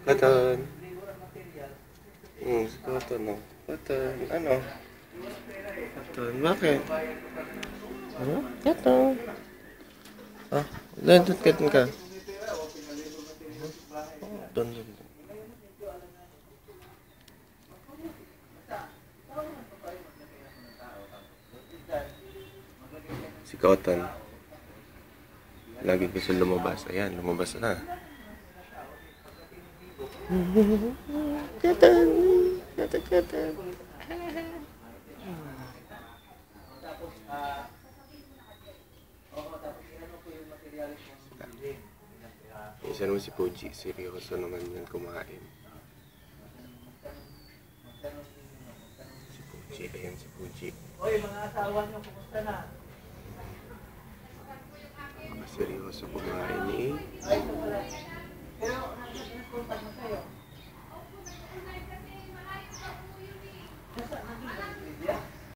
Cotton. Si Cotton, no? Cotton, ano? Cotton, bakit? Cotton. Doon ka. Doon. Si Cotton. Lagi gusto lumabas. Ayan, lumabas na. Cotton. Cotton. Isa naman si Puji, seryoso naman yan kumain. Si Puji, ayan si Puji. Oy, mga asawa nyo, kumusta na? Seryoso kumain eh.